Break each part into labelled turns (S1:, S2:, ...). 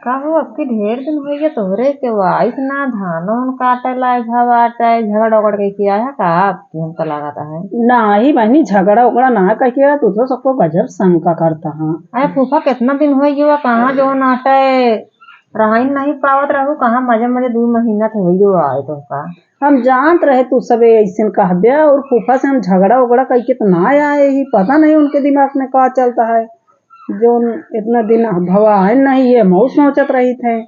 S1: कहू अब की ढेर दिन हो गया तोहरे के वाइस ना धान उन काटे लाए झवाटे झगड़ उगड़ के किया है का आपकी हमको लगाता है।
S2: नहीं बहनी झगड़ा उगड़ा ना कह तू तो सबको गजब शंका करता है।
S1: अरे फूफा कितना दिन हो गया कहाँ जो नाटे रही नहीं पावत रहू कहाँ मजे मजे 2 महीना तो हो आए तो का
S2: हम जानत रहे तू सब ऐसे कहबे और फूफा से हम झगड़ा उगड़ा कह के तो ना आए ही पता नहीं उनके दिमाग में क्या चलता है जो इतना दिन भवा नहीं है मऊ सोचत रही थे।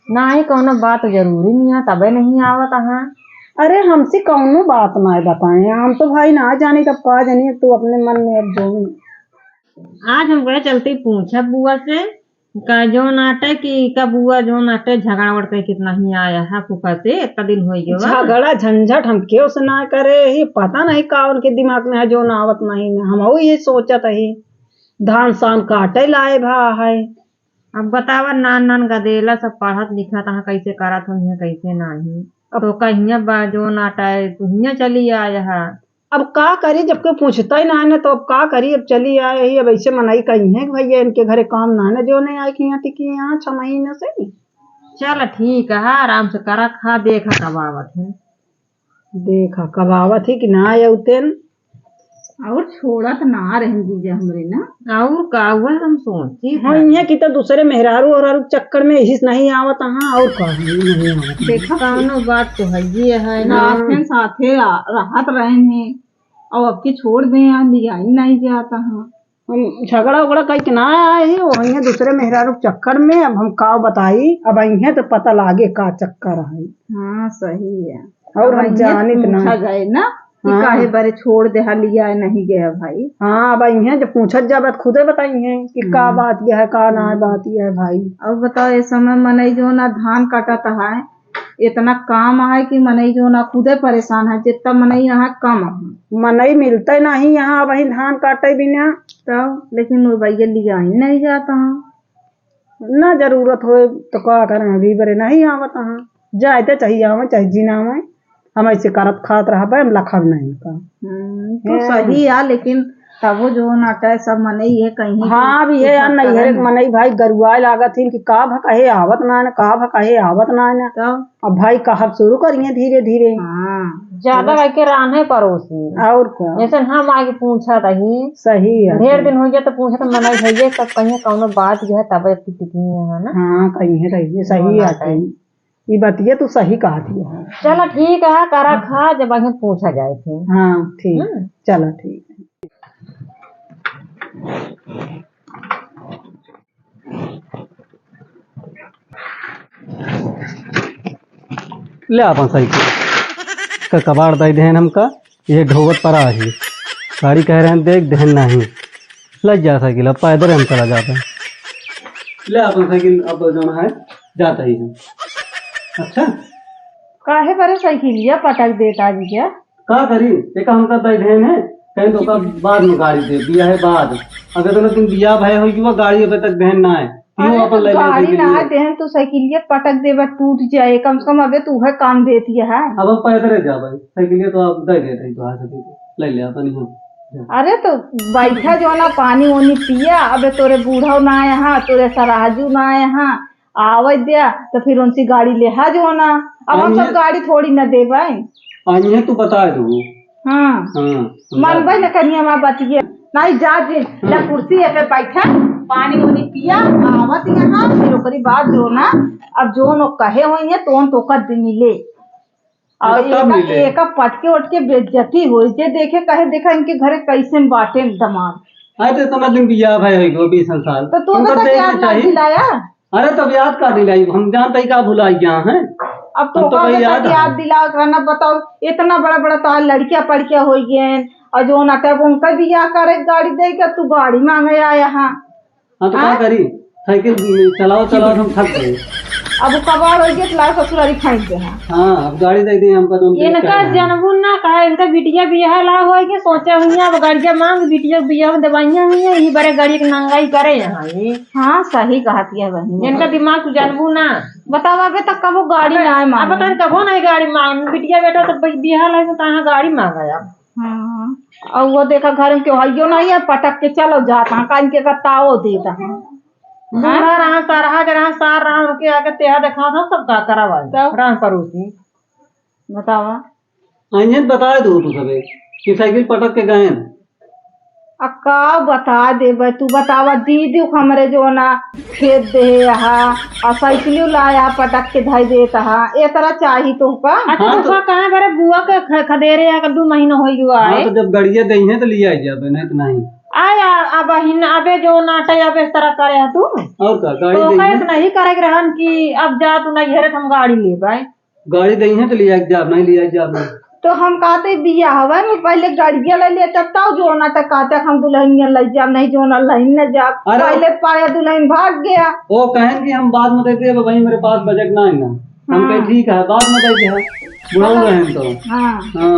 S1: ना ही कोनो बात जरूरी नहीं है तबे नहीं आवत हाँ।
S2: अरे हमसे कौनो बात ना बताए हम तो भाई ना जानी तब कहा जानी तू अपने मन में अब जो
S1: आज हम गए चलते पूछा बुआ से का जो नाटे की का बुआ जो नाटे झगड़ा उड़ते कितना ही आया है फूफा से इतना दिन हो गया
S2: झगड़ा झंझट हम क्यों से ना करे ही पता नहीं का उनके दिमाग में है जो ना आवत नहीं हम ये सोचत ही धान सान काटे लाए भा है।
S1: अब बतावा नान नान गदेला सब पढ़त लिखत हाँ कैसे करत हूँ कैसे नहीं तो कहिया जो नाटा है तुहिया चली आया है।
S2: अब का करी जब कोई पूछता ही ना है तो अब का करी अब चली आए ही अब ऐसे मनाई कही है भैया इनके घरे काम ना है जो नहीं आए कि यहाँ टिकी यहाँ 6 महीने से।
S1: चल ठीक है आराम से करा खा देखा कब आवत है
S2: देखा कब आवत है कि ना आया उतेन
S1: और छोड़ा तो ना रह दीजिए हमरे ना और का हुआ हम सोची
S2: हाँ यहाँ की तो दूसरे मेहरारू और चक्कर में इस नहीं आवत हाँ और का नहीं आवत
S1: देखा कौनो बात तो है ना आपके साथे राहत रहे हैं और अब की छोड़ दें लिया ही नहीं जाता हाँ
S2: हम झगड़ा उगड़ा कहीं के ना आए हैं वही दूसरे मेहरारू चक्कर में अब हम का बताई अब आई तो पता लागे का चक्कर है।
S1: हाँ सही है
S2: और हम जानित ना
S1: गए ना हाँ। काहे बारे छोड़ दे लिया नहीं गया भाई।
S2: हाँ अब आई जब पूछत जा बात खुदे बताई है कि का बात यह है का ना बात यह है भाई।
S1: अब बताओ इस समय मनई जो ना धान काटता है इतना काम है कि मनई जो ना खुदे परेशान है जितना मनई यहाँ कम है
S2: मनई मिलता नहीं यहाँ वही धान काटे बिना
S1: तब लेकिन वो भैया लिया ही नहीं जाता है
S2: ना जरूरत हो तो क्या करें अभी बरे नहीं आवत हाँ जाए तो चाहिए आवे चाहे जीना में हम ऐसे करत खात रहा हम लखब नहीं का
S1: तो सही है लेकिन तब वो जो नाटा सब मनई है कहीं
S2: हाँ भी है यार नहीं है मनई भाई गरुआ लागत थी कि का भकाहे आवत ना का भकाहे आवत ना अब भाई कहब शुरू करिए धीरे धीरे
S1: ज्यादा करके राने पड़ोसी
S2: और क्या
S1: जैसे हम आगे पूछा रही
S2: सही है
S1: ढेर दिन हो गया तो पूछा तो मनई भैया तब कहीं कौनो बात जो है तब टिकी है ना
S2: हाँ कहीं रही सही है ये बतिया तू सही कहा दिया।
S1: चलो ठीक है करा खा जब आगे पूछा जाए थे।
S2: हाँ ठीक चलो ठीक है
S3: ले अपन साइकिल का कबाड़ दे देन हमका ये ढोवत पर आ ही गाड़ी कह रहे हैं देख देन नहीं लग जा साइकिल अब पैदल हम चला जाता है ले अपन साइकिल अब जो है जाता ही है। अच्छा
S1: काहे बारे साइकिलिया पटक देता जी क्या
S3: का करी एक हमका दे देन है कहीं तो का बाद में गाड़ी दे दिया है बाद अगर तो तुम दिया भाई हो कि वो गाड़ी अभी तक देन ना है क्यों अपन ले
S1: गाड़ी ना देन तो साइकिलिया पटक देबा टूट जाए कम से कम अबे तू है काम देती है
S3: अब हम पैदल जा भाई साइकिलिया तो आप दे देते तो आ सकते ले ले अपन हम।
S1: अरे तो बैठा जो ना पानी वानी पिया अबे तोरे बूढ़ा ना यहाँ तोरे सराजू ना यहाँ आवे दिया तो फिर उनसी गाड़ी ले हा जो ना अब हम सब गाड़ी थोड़ी न दे भाई
S3: आइए तू बता दो।
S1: हाँ मन भाई न करिए माँ बतिए नहीं जा जी ना कुर्सी पे बैठा पानी वानी पिया आवत यहाँ फिर ओकरी बाद जो ना अब जो नो कहे हुई है तो कर मिले और एक पटके उटके बेइज्जती हो जे देखे कहे देखा इनके घरे कैसे बाटे दमाग
S3: आए तो इतना दिन बिया भाई हो 20 साल
S1: तो तू तो याद नहीं दिलाया।
S3: अरे तब याद कर दिलाई हम जानते ही का भुलाई गया है
S1: अब तो याद दिला करना बताओ इतना बड़ा बड़ा तो लड़कियां पड़कियां हो गए और जो नाटक उनका बियाह करे गाड़ी देगा तू गाड़ी मांगे आया हाँ
S3: तो क्या करी साइकिल चलाओ चलाओ हम थक गए
S1: अब कबाड़ हो गया लाल ससुरारी फेंक दे
S3: हाँ अब गाड़ी दे दी हमको तो
S1: इनका जनबू ना कहा इनका बिटिया बियाह ला हो गया सोचा हुई अब गाड़िया मांग बिटिया बियाह में दवाइयां हुई है ये बड़े गाड़ी की नंगाई करे यहाँ ये हाँ सही कहती है बहन इनका दिमाग तू जानबू ना बताओ अबे तक कबो गाड़ी ना मांग बता कबो नहीं गाड़ी मांग बिटिया बेटा तो बियाह ला तो कहाँ गाड़ी मांगा अब और वो देखा घर में क्यों हइयो नहीं है पटक के चलो जाता कहीं के ताओ देता बूढ़ा रहा सरहा के रहा सबके आके तेहा देखा था सबका करावा राम पड़ोसी बतावा
S3: अइने बता दो तू सबे कि साइकिल पटक के गए
S2: अक्का बता दे बे तू बतावा दीदी हमरे जो ना खेत दे और साइकिल लाया पटक के धाई देता ए तरह चाही तो का
S1: अच्छा तो कहां बरे बुआ के खदेरे या 2 महीना हो गया है
S3: तो जब गड़िया दई है तो लिया जाबे नहीं तो नहीं
S1: आया अब हिन अबे जो नाटे अब इस तरह करे है तू
S3: और का गाड़ी
S1: तो
S3: दई
S1: कैसे नहीं करे रहन कि अब जा तू नहीं हेरे हम गाड़ी ले भाई
S3: गाड़ी दई है तो लिया जाब नहीं लिया जाब नहीं
S2: तो हम कहते बिया हवा में पहले गाड़िया ले ले तब तो जो ना तक कहते हम दुल्हनिया ले जाब नहीं जो ना लाइन न जाब पहले पाया दुल्हन भाग गया
S3: वो कहें कि हम बाद में देते हैं भाई मेरे पास बजट ना है ना हम कहे ठीक है बाद में दे दे बुढ़ाऊ रहे तो
S2: हाँ
S3: हां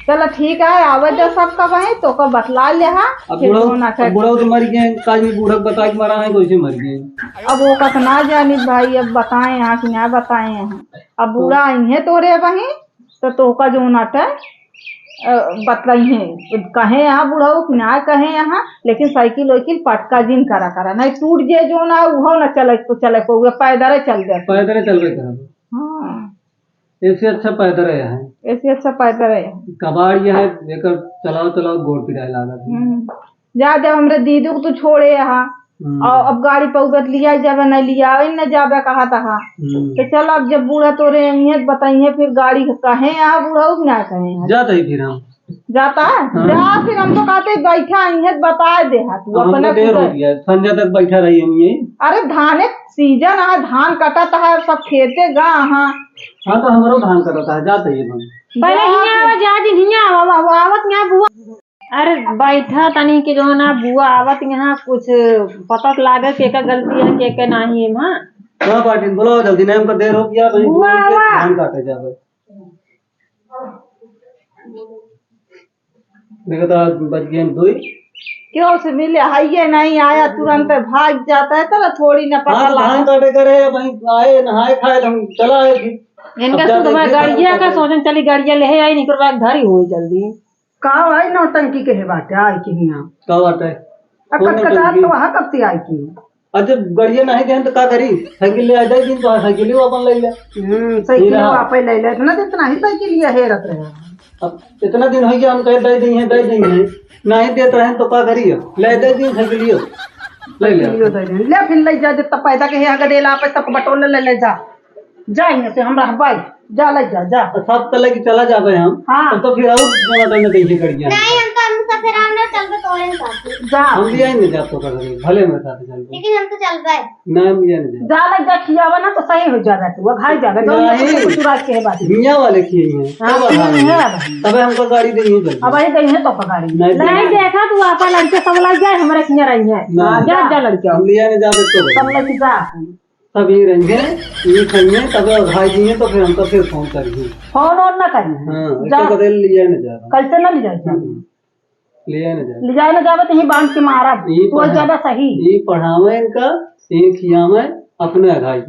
S2: चलो ठीक है आवे जो सब का वही तो को बतला ले हां
S3: अब बुढ़ाऊ तो मर गए काज में बूढ़ा बता के मरा है कैसे मर गए
S2: अब वो कत ना जानी भाई अब बताएं यहाँ कि ना बताएं यहाँ अब बूढ़ा आई है तोरे वही तो का जो नाटा बतलाई है कहे यहाँ बुढ़ाऊ कि ना कहे यहाँ लेकिन साइकिल वाइकिल पटका जिन करा करा नहीं टूट जे जो ना वो ना चले तो चले को पैदल चल जाए
S3: पैदल चल गए
S2: हाँ
S3: ऐसे अच्छा पैदल है
S2: ऐसे अच्छा पैदल है
S3: कबाड़ ये है लेकर चलाओ चलाओ गोड़ पिटाई लागत
S2: जा जब हमरे दीदी को तो छोड़े यहाँ और अब गाड़ी पर उधर लिया जावे नहीं लिया न जावे कहा था कि चल अब जब बूढ़ा तोरे बताइए फिर गाड़ी कहे यहाँ बूढ़ा ना कहे
S3: जाता ही फिर हम
S2: जाता है जा फिर हम तो कहते बैठा आई बता दे तू अपने
S3: देर हो गया संजय तक बैठा रही हम यही
S2: अरे धान सीजन है धान कटता है सब खेते गा हाँ
S3: तो हमारो धान कटता है जाते ही हम
S1: पहले हिया जा जी हिया आवत यहाँ बुआ अरे बैठा तनी के जो ना बुआ आवत यहाँ कुछ पता लागे के का गलती है के नहीं है मां
S3: हां पाटिल बोलो जल्दी नहीं हमको देर हो गया भाई धान काटे जावे देखो तो बच गए 2
S2: क्यों से मिले हाइये नहीं आया तुरंत भाग जाता है तो थोड़ी ना पता लगा
S3: धान काटे करे भाई आए नहाए खाए हम चला आए फिर
S1: इनका तो मैं गाड़िया का सोचन चली गाड़िया ले आई नहीं कर घर ही हो जल्दी
S2: का भाई नौटंकी के बाटे आई की यहाँ
S3: का बात है
S2: कटकटार तो वहाँ कब से आई की
S3: अच्छा गड़िया नहीं गए तो का करी साइकिल ले आ जाए दिन तो साइकिल अपन ले ले
S2: साइकिल आप ले ले इतना ही साइकिल ये हेरत रहे
S3: अब इतना दिन हो गया हम कहे दे दी है नहीं देते रहे तो का करियो ले दे दी साइकिल ले
S2: फिर ले जा जब पैदा के यहाँ गदेला पे तब बटोल ले जा जाएंगे से हमरा भाई जा ले जा
S3: सब तले की चला जावे हम
S2: हाँ
S3: तो फिर और जोना करने देखे कड़िया
S4: नहीं हम तो फिर हमने चल के तोड़े साथ
S2: जा
S3: हम भी आई नहीं जा तो कर भले मेरे साथ चल
S4: लेकिन हम तो चल गए
S3: नहीं हम नहीं
S2: जा ले जा खियावा ना तो सही हो जाएगा तू घाई जाएगा तो चुरा के बात
S3: मियां वाले किए हैं तबे हमको गाड़ी देनी है
S2: अब आई गई है तो गाड़ी
S1: नहीं देखा तू आपा लड़के सब लग जाए हमारे किया रही है जा जा लड़के
S3: हम लिया नहीं जावे तो
S2: सब लड़के जा
S3: सब ये रहेंगे ये खाइए तबे भाई जी तो फिर हमको फिर फोन करिए
S2: फोन और ना करिए
S3: हां इसका बदल लिया नहीं जा रहा
S2: कैसे ना ले जाए ले जाए ना जावे तो ही बांध के मारा तो ज्यादा सही
S3: ये पढ़ावे इनका ये खियावे अपने अघाई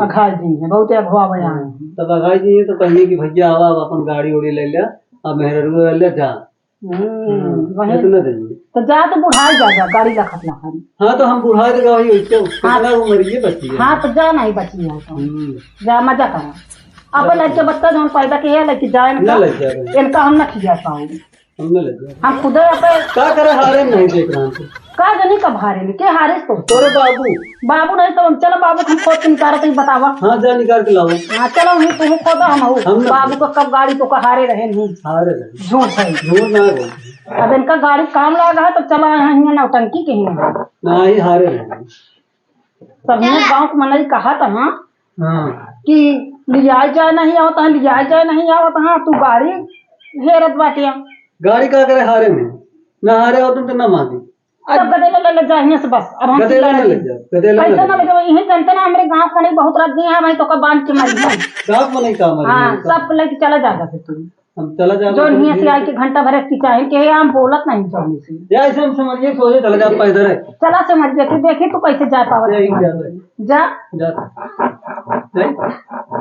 S2: अघाई जी है बहुत अघवा बयान
S3: तब अघाई जी तो कहिए कि भैया आवा अपन गाड़ी उड़ी ले लिया अब मेहररू ले जा इतना देंगे
S2: तो जा तो बुढ़ा जा गाड़ी रखत ना खाली
S3: हाँ तो हम बुढ़ा देगा वही उससे कितना उम्र ये बची है
S2: हाँ तो जा नहीं बची है तो जा मजा करा अब लड़के बच्चा जो पैदा के है लेके जाए इनका हम न खिया पाओगे
S3: हमने ले जाए
S2: हम खुद
S3: क्या करे हारे नहीं देख रहा हूँ
S2: का जनी कब हारे के हारे तो
S3: तोरे बाबू
S2: बाबू नहीं तो चलो बाबू हम खोद के निकाल तो बतावा
S3: हाँ जा निकाल के लाओ
S2: हाँ चलो हम तुम खोदा हम बाबू को कब गाड़ी तो हारे रहे नहीं
S3: हारे रहे
S2: झूठ है
S3: झूठ ना बोल
S2: अब इनका गाड़ी काम लगा है तो चला यहाँ नौटंकी के ही
S3: नहीं हारे रहे
S2: सबने गाँव को मनई कहा था
S3: हाँ
S2: कि लिया जाए नहीं आवता है लिया जाए नहीं आवता हाँ तू गाड़ी हेरत बाटिया
S3: गाड़ी का करे हारे में ना हारे हो तुम तो ना मानी
S2: अब गदेला ले जा यहाँ से बस अब हम
S3: गदेला ना ले जाओ गदेला
S2: पैसा ना ले जाओ यही जानते ना हमारे गाँव को नहीं बहुत रात दिए हैं भाई तो का बांध के मार
S3: गाँव में नहीं काम
S2: हाँ सब लेके चला जाएगा फिर तुम
S3: हम चला जाओ
S2: जो यहाँ से आके घंटा भर की चाहे कि हम बोलत नहीं जाने से
S3: जैसे हम समझिए सोचे चला जा पैदल है
S2: चला समझ जाके देखे तो कैसे जा पावा जा
S3: जा
S2: जा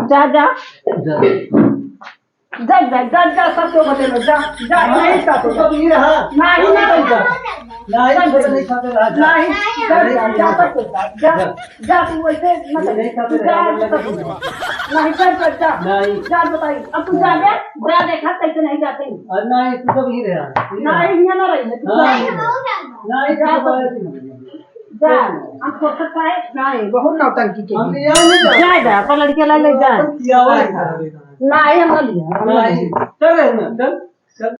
S2: जा
S3: जा
S2: जा जा जा जा सब तो बदलो जा जा नहीं का तो
S3: सब ये रहा
S2: नहीं
S3: नहीं खाते रहा जा।
S2: नहीं जा जा तू वैसे मत
S3: नहीं खाते
S2: जा
S3: रहा जा।
S2: नहीं कर जा
S3: नहीं
S2: जा बताई अब तू जा जा देखा कैसे नहीं जाते
S3: नहीं तू तो ही रहा
S2: नहीं यहाँ ना रही है तू
S3: नहीं
S4: नहीं
S3: नहीं
S4: बहुत
S2: जा हम को सकता है नहीं बहुत नौटंकी के
S3: हम लिया नहीं
S2: जा जा अपन लड़के ला ले जा
S3: किया हुआ है
S2: नहीं हम ना लिया
S3: नहीं चल रे चल